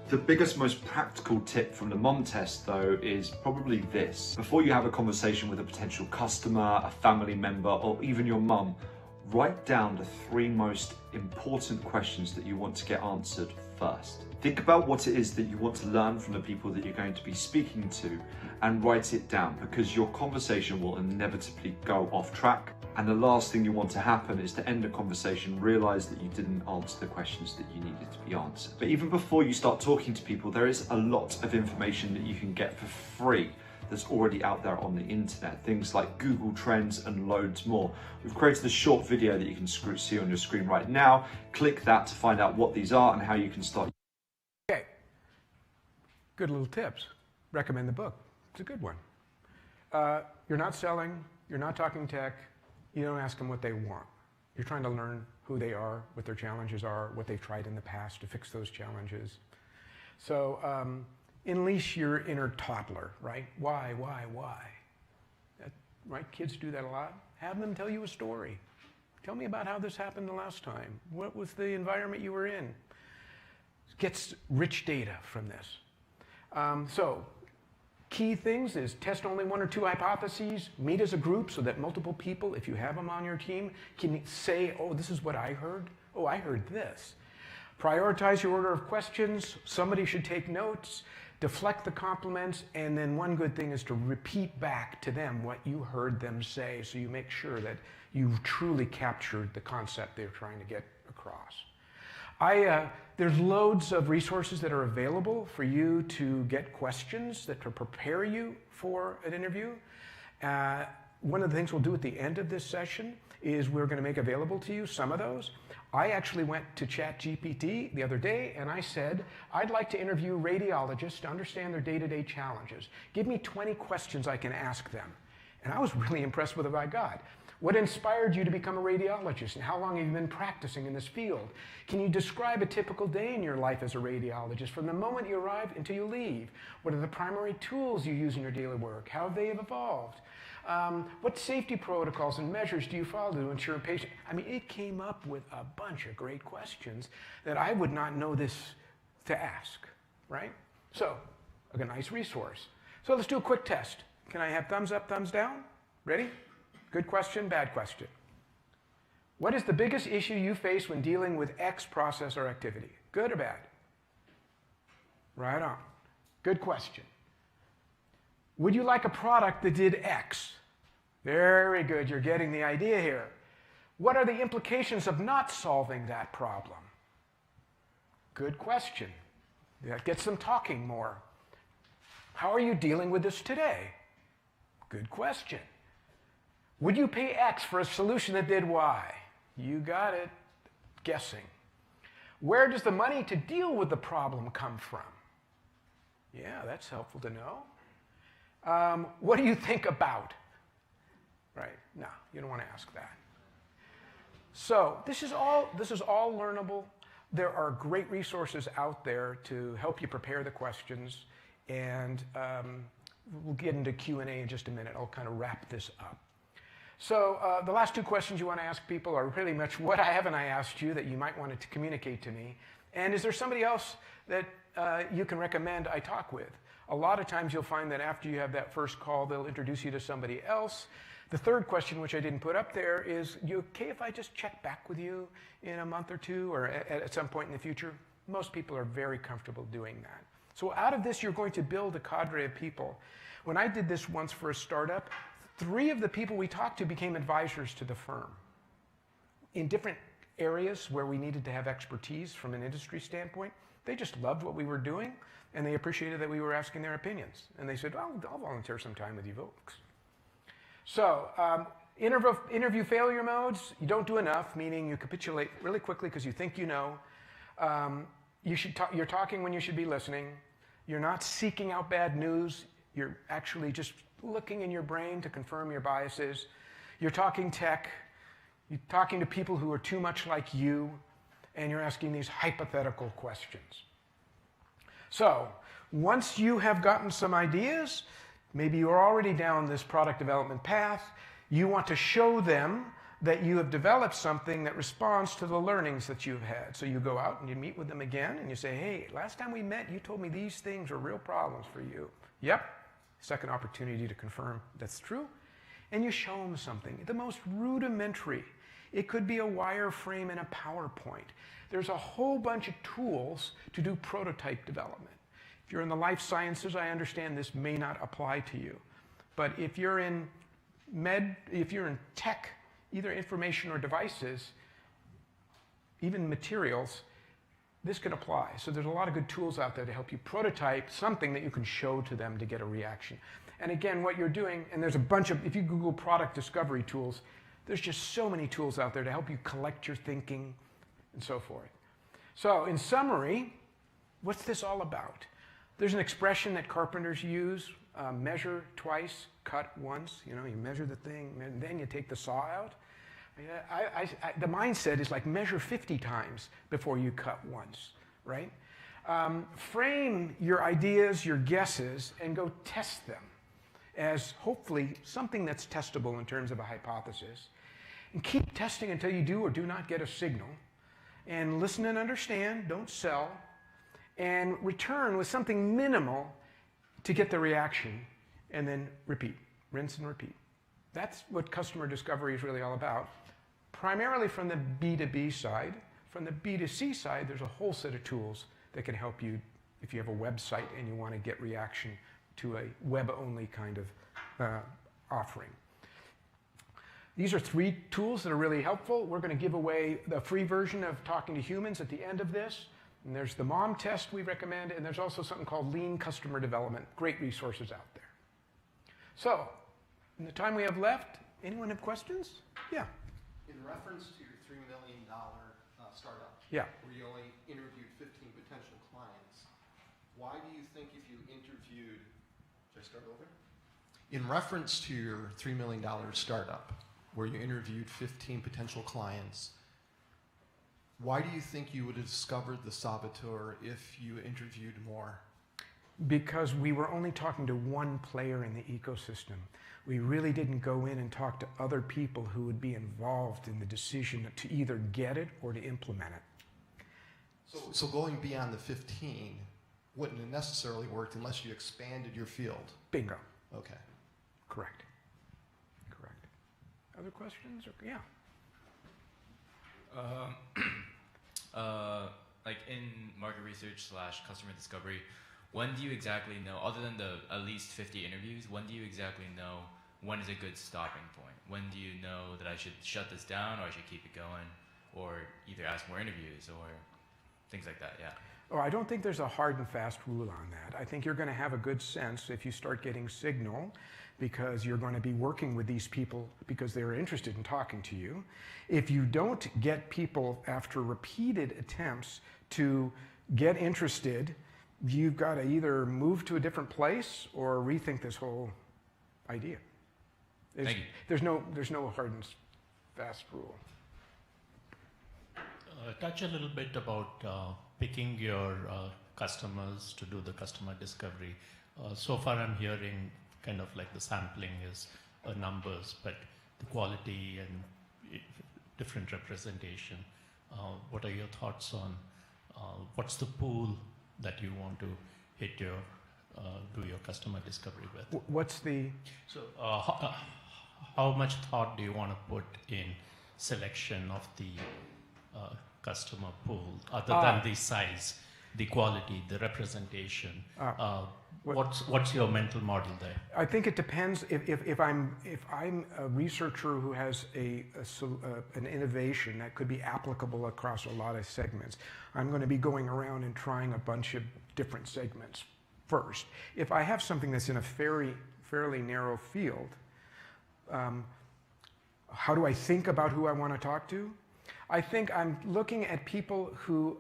The biggest, most practical tip from the mom test though is probably this. Before you have a conversation with a potential customer, a family member, or even your mum, write down the 3 most important questions that you want to get answered first. Think about what it is that you want to learn from the people that you're going to be speaking to and write it down, because your conversation will inevitably go off track. And the last thing you want to happen is to end the conversation, realize that you didn't answer the questions that you needed to be answered. But even before you start talking to people, there is a lot of information that you can get for free that's already out there on the internet. Things like Google Trends and loads more. We've created a short video that you can see on your screen right now. Click that to find out what these are and how you can start. Okay, good little tips. Recommend the book. It's a good one. You're not selling, you're not talking tech, you don't ask them what they want. You're trying to learn who they are, what their challenges are, what they've tried in the past to fix those challenges. So unleash your inner toddler, right? Why? Right? Kids do that a lot. Have them tell you a story. Tell me about how this happened the last time. What was the environment you were in? Gets rich data from this. So key things is test only 1 or 2 hypotheses, meet as a group so that multiple people, if you have them on your team, can say, oh, this is what I heard. Oh, I heard this. Prioritize your order of questions. Somebody should take notes. Deflect the compliments, and then one good thing is to repeat back to them what you heard them say, so you make sure that you've truly captured the concept they're trying to get across. There's loads of resources that are available for you to get questions that to prepare you for an interview. One of the things we'll do at the end of this session is we're going to make available to you some of those. I actually went to ChatGPT the other day and I said, I'd like to interview radiologists to understand their day-to-day challenges. Give me 20 questions I can ask them. And I was really impressed with what I got. What inspired you to become a radiologist, and how long have you been practicing in this field? Can you describe a typical day in your life as a radiologist from the moment you arrive until you leave? What are the primary tools you use in your daily work? How have they evolved? What safety protocols and measures do you follow to ensure a patient? I mean, it came up with a bunch of great questions that I would not know this to ask, right? So, a nice resource. So let's do a quick test. Can I have thumbs up, thumbs down? Ready? Good question, bad question. What is the biggest issue you face when dealing with X process or activity? Good or bad? Right on. Good question. Would you like a product that did X? Very good, you're getting the idea here. What are the implications of not solving that problem? Good question. That gets them talking more. How are you dealing with this today? Good question. Would you pay X for a solution that did Y? You got it. Guessing. Where does the money to deal with the problem come from? Yeah, that's helpful to know. What do you think about? Right? No, you don't want to ask that. So this is all learnable. There are great resources out there to help you prepare the questions, and we'll get into Q&A in just a minute. I'll kind of wrap this up. So the last two questions you want to ask people are pretty much what haven't I asked you that you might want to communicate to me? And is there somebody else that you can recommend I talk with? A lot of times you'll find that after you have that first call, they'll introduce you to somebody else. The third question, which I didn't put up there, is you okay if I just check back with you in a month or two or at some point in the future? Most people are very comfortable doing that. So out of this, you're going to build a cadre of people. When I did this once for a startup, 3 of the people we talked to became advisors to the firm in different areas where we needed to have expertise from an industry standpoint. They just loved what we were doing, and they appreciated that we were asking their opinions. And they said, well, I'll volunteer some time with you folks. So interview failure modes, you don't do enough, meaning you capitulate really quickly because you think you know. You're talking when you should be listening. You're not seeking out bad news. You're actually just looking in your brain to confirm your biases. You're talking tech. You're talking to people who are too much like you, and you're asking these hypothetical questions. So once you have gotten some ideas, maybe you're already down this product development path, you want to show them that you have developed something that responds to the learnings that you've had. So you go out and you meet with them again and you say, hey, last time we met, you told me these things are real problems for you. Yep. Second opportunity to confirm that's true. And you show them something, the most rudimentary. It could be a wireframe and a PowerPoint. There's a whole bunch of tools to do prototype development. If you're in the life sciences, I understand this may not apply to you. But if you're in tech, either information or devices, even materials, this can apply. So there's a lot of good tools out there to help you prototype something that you can show to them to get a reaction. And again, what you're doing, and there's a bunch of, if you Google product discovery tools, there's just so many tools out there to help you collect your thinking and so forth. So in summary, what's this all about? There's an expression that carpenters use, measure twice, cut once. You know, you measure the thing, and then you take the saw out. The mindset is like measure 50 times before you cut once, right? Frame your ideas, your guesses, and go test them as hopefully something that's testable in terms of a hypothesis. And keep testing until you do or do not get a signal. And listen and understand, don't sell. And return with something minimal to get the reaction, and then repeat, rinse and repeat. That's what customer discovery is really all about. Primarily from the B2B side. From the B2C side, there's a whole set of tools that can help you if you have a website and you want to get reaction to a web-only kind of offering. These are 3 tools that are really helpful. We're going to give away the free version of Talking to Humans at the end of this. And there's the MOM test we recommend, and there's also something called Lean Customer Development. Great resources out there. So, in the time we have left, anyone have questions? Yeah. In reference to your $3 million startup, Yeah. where you only interviewed 15 potential clients, why do you think if you interviewed, should I start over? In reference to your $3 million startup, where you interviewed 15 potential clients, why do you think you would have discovered the saboteur if you interviewed more? Because we were only talking to one player in the ecosystem. We really didn't go in and talk to other people who would be involved in the decision to either get it or to implement it. So going beyond the 15 wouldn't have necessarily worked unless you expanded your field. Bingo. Okay. Correct. Correct. Other questions? Yeah. Like in market research / customer discovery, when do you exactly know, other than the at least 50 interviews, when do you exactly know when is a good stopping point? When do you know that I should shut this down or I should keep it going, or either ask more interviews or things like that? Yeah. Oh, I don't think there's a hard and fast rule on that. I think you're going to have a good sense if you start getting signal, because you're going to be working with these people because they're interested in talking to you. If you don't get people after repeated attempts to get interested, you've got to either move to a different place or rethink this whole idea. Thank you. There's no hard and fast rule. Touch a little bit about picking your customers to do the customer discovery. So far I'm hearing kind of like the sampling is numbers, but the quality and different representation. What are your thoughts on what's the pool that you want to hit your do your customer discovery with? What's the... So how much thought do you want to put in selection of the customer pool, other than the size, the quality, the representation? What's your mental model there? I think it depends. If I'm a researcher who has an innovation that could be applicable across a lot of segments, I'm going to be going around and trying a bunch of different segments first. If I have something that's in a fairly narrow field, how do I think about who I want to talk to? I think I'm looking at people who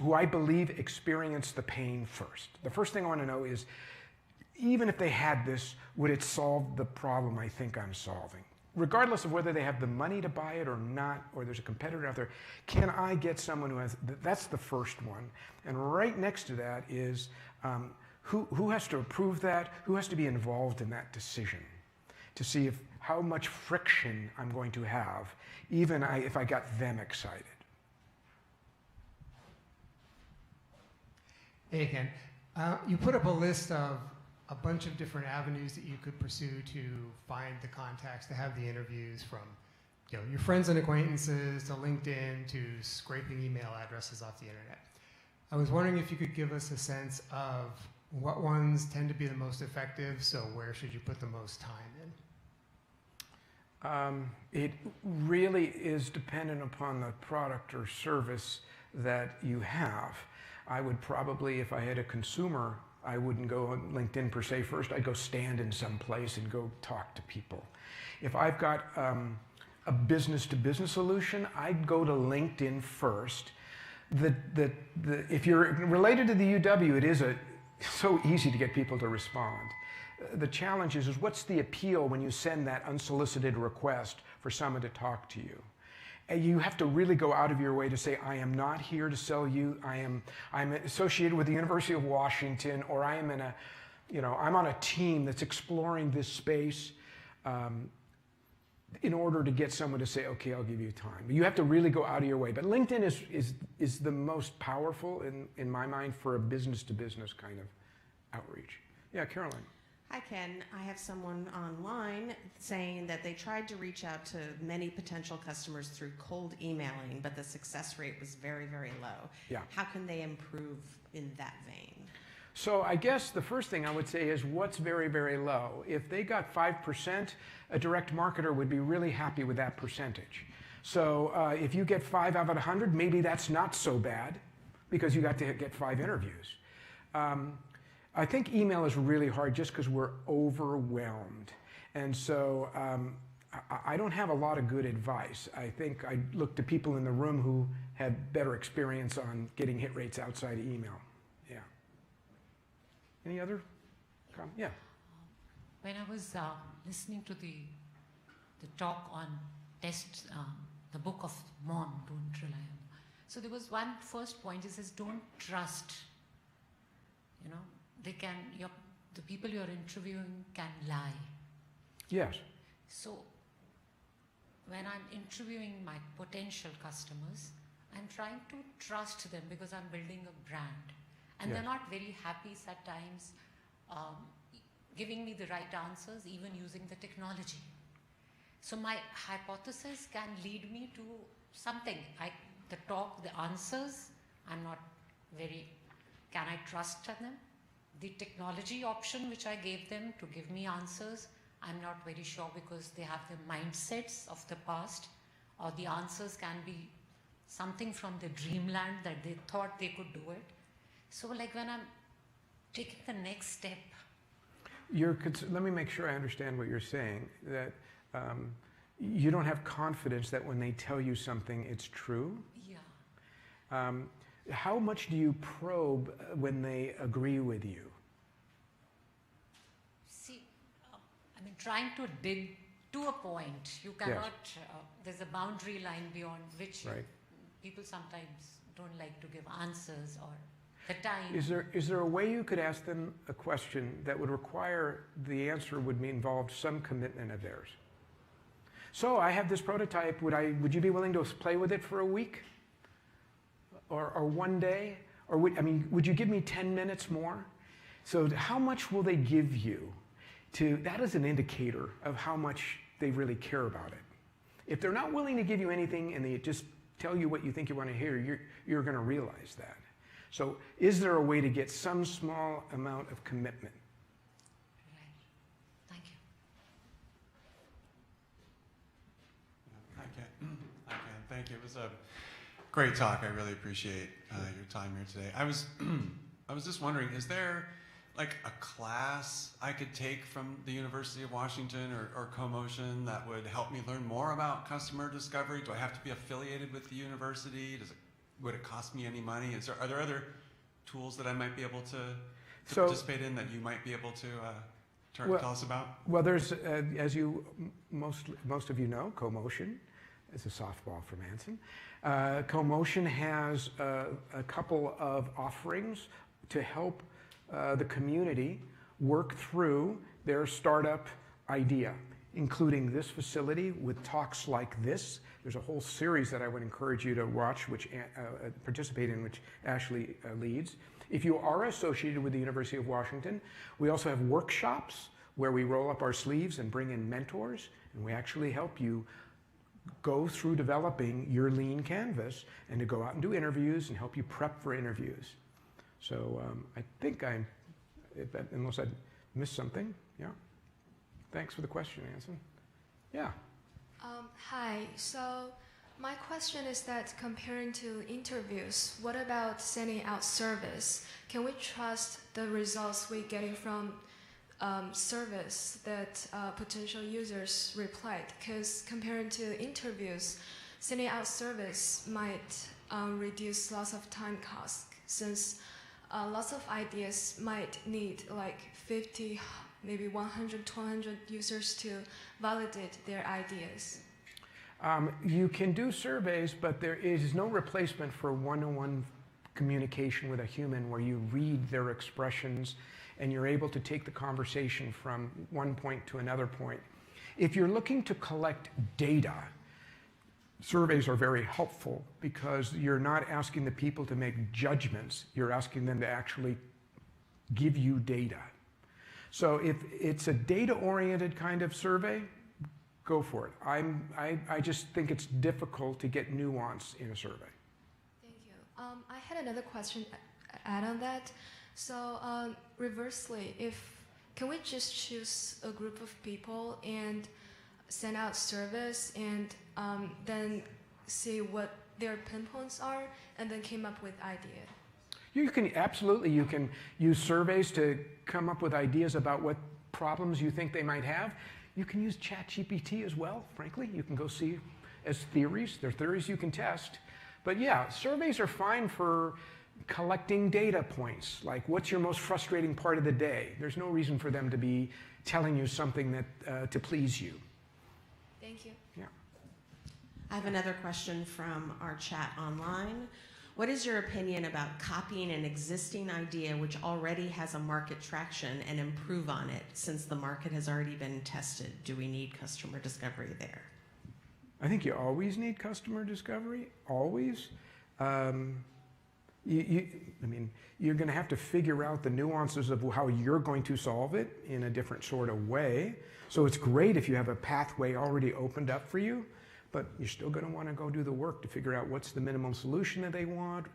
who I believe experience the pain first. The first thing I want to know is, even if they had this, would it solve the problem I think I'm solving? Regardless of whether they have the money to buy it or not, or there's a competitor out there, can I get someone who has, that's the first one. And right next to that is, who has to approve that? Who has to be involved in that decision? To see how much friction I'm going to have, even if I got them excited. Hey, Ken. You put up a list of a bunch of different avenues that you could pursue to find the contacts, to have the interviews, from your friends and acquaintances to LinkedIn to scraping email addresses off the internet. I was wondering if you could give us a sense of what ones tend to be the most effective, so where should you put the most time in? It really is dependent upon the product or service that you have. I would probably, if I had a consumer, I wouldn't go on LinkedIn per se first. I'd go stand in some place and go talk to people. If I've got a business-to-business solution, I'd go to LinkedIn first. If you're related to the UW, it is so easy to get people to respond. The challenge is what's the appeal when you send that unsolicited request for someone to talk to you? And you have to really go out of your way to say, I am not here to sell you. I'm associated with the University of Washington, or I am I'm on a team that's exploring this space, in order to get someone to say, okay, I'll give you time. You have to really go out of your way. But LinkedIn is the most powerful in my mind for a business-to-business kind of outreach. Yeah, Caroline. Hi, Ken. I have someone online saying that they tried to reach out to many potential customers through cold emailing, but the success rate was very, very low. Yeah. How can they improve in that vein? So I guess the first thing I would say is what's very, very low. If they got 5%, a direct marketer would be really happy with that percentage. So if you get 5 out of 100, maybe that's not so bad because you got to get 5 interviews. I think email is really hard just because we're overwhelmed. And so I don't have a lot of good advice. I think I look to people in the room who had better experience on getting hit rates outside of email. Yeah. Any other comments? Yeah. When I was listening to the talk on tests, the Book of Mormon, don't rely on. So there was one first point, it says don't trust. The people you're interviewing can lie. Yes. So when I'm interviewing my potential customers, I'm trying to trust them because I'm building a brand. And Yes. they're not very happy at times giving me the right answers, even using the technology. So my hypothesis can lead me to something. The answers, I'm not very, can I trust them? The technology option which I gave them to give me answers, I'm not very sure because they have the mindsets of the past, or the answers can be something from the dreamland that they thought they could do it. So like when I'm taking the next step. Let me make sure I understand what you're saying, that you don't have confidence that when they tell you something, it's true? Yeah. How much do you probe when they agree with you? See, trying to dig to a point. You cannot, there's a boundary line beyond which Right. people sometimes don't like to give answers or... the time. Is there a way you could ask them a question that would require the answer would involve some commitment of theirs? So I have this prototype. Would you be willing to play with it for a week, or one day, or would you give me 10 minutes more? So how much will they give you? That is an indicator of how much they really care about it. If they're not willing to give you anything and they just tell you what you think you want to hear, you're going to realize that. So is there a way to get some small amount of commitment? Right. Thank you. I can. Thank you. It was a great talk. I really appreciate your time here today. I was just wondering, is there like a class I could take from the University of Washington or CoMotion that would help me learn more about customer discovery? Do I have to be affiliated with the university? Would it cost me any money? Are there other tools that I might be able to participate in that you might be able to tell us about? Well, there's, as you most of you know, CoMotion is a softball from Anson. CoMotion has a couple of offerings to help the community work through their startup idea, including this facility with talks like this. There's a whole series that I would encourage you to watch, which participate in, which Ashley leads. If you are associated with the University of Washington, we also have workshops where we roll up our sleeves and bring in mentors, and we actually help you go through developing your lean canvas and to go out and do interviews and help you prep for interviews. So I think unless I missed something, yeah. Thanks for the question, Anson. Yeah. Hi, so my question is that comparing to interviews, what about sending out surveys? Can we trust the results we're getting from surveys that potential users replied? Because comparing to interviews, sending out surveys might reduce lots of time costs, since lots of ideas might need like 50, maybe 100, 200 users to validate their ideas. You can do surveys, but there is no replacement for one-on-one communication with a human where you read their expressions and you're able to take the conversation from one point to another point. If you're looking to collect data, surveys are very helpful because you're not asking the people to make judgments, you're asking them to actually give you data. So if it's a data-oriented kind of survey, go for it. I just think it's difficult to get nuance in a survey. Thank you. I had another question add on that. So reversely, can we just choose a group of people and send out surveys and then see what their pinpoints are and then came up with ideas? You can use surveys to come up with ideas about what problems you think they might have. You can use ChatGPT as well, frankly. You can go see as theories. They're theories you can test. But yeah, surveys are fine for collecting data points, like what's your most frustrating part of the day. There's no reason for them to be telling you something that to please you. Thank you. Yeah. I have another question from our chat online. What is your opinion about copying an existing idea which already has a market traction and improve on it since the market has already been tested? Do we need customer discovery there? I think you always need customer discovery, always. You're going to have to figure out the nuances of how you're going to solve it in a different sort of way. So it's great if you have a pathway already opened up for you, but you're still going to want to go do the work to figure out what's the minimum solution that they want,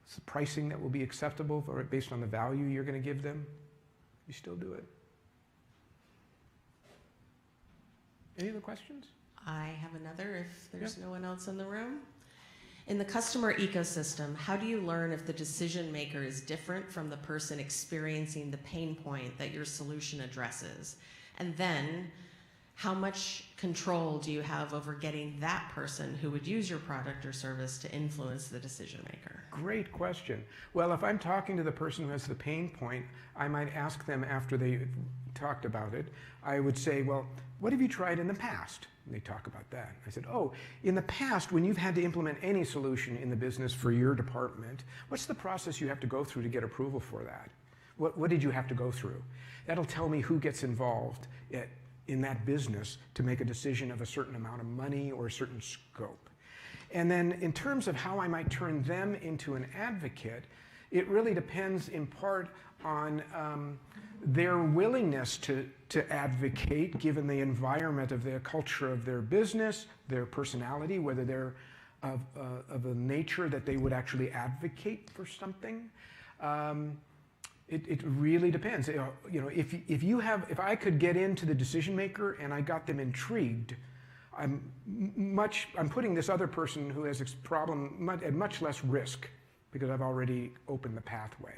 what's the pricing that will be acceptable for it based on the value you're going to give them. You still do it. Any other questions? I have another if there's no one else in the room. In the customer ecosystem, how do you learn if the decision maker is different from the person experiencing the pain point that your solution addresses? And then, how much control do you have over getting that person who would use your product or service to influence the decision maker? Great question. Well, if I'm talking to the person who has the pain point, I might ask them after they talked about it, I would say, well, what have you tried in the past? And they talk about that. I said, oh, in the past, when you've had to implement any solution in the business for your department, what's the process you have to go through to get approval for that? What did you have to go through? That'll tell me who gets involved in that business to make a decision of a certain amount of money or a certain scope. And then in terms of how I might turn them into an advocate, it really depends in part on their willingness to advocate given the environment of their culture of their business, their personality, whether they're of a nature that they would actually advocate for something. It really depends. You know, if I could get into the decision maker and I got them intrigued, I'm putting this other person who has this problem at much less risk because I've already opened the pathway.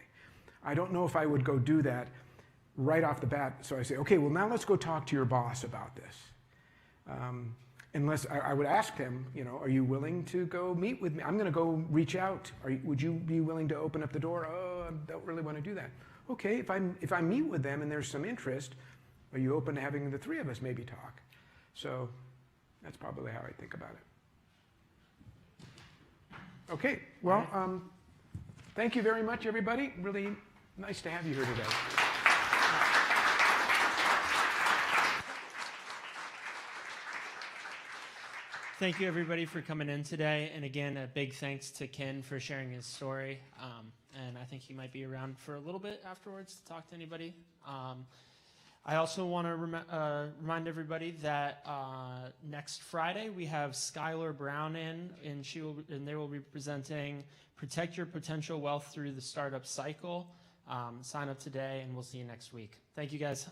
I don't know if I would go do that right off the bat. So I say, okay, well now let's go talk to your boss about this. Unless I would ask them, you know, are you willing to go meet with me? I'm going to go reach out. Would you be willing to open up the door? Oh, I don't really want to do that. Okay, if I meet with them and there's some interest, are you open to having the three of us maybe talk? So that's probably how I think about it. Okay, well, thank you very much, everybody. Really nice to have you here today. Thank you, everybody, for coming in today. And again, a big thanks to Ken for sharing his story. And I think he might be around for a little bit afterwards to talk to anybody. I also want to remind everybody that next Friday we have Skylar Brown in, and they will be presenting Protect Your Potential Wealth Through the Startup Cycle. Sign up today, and we'll see you next week. Thank you, guys.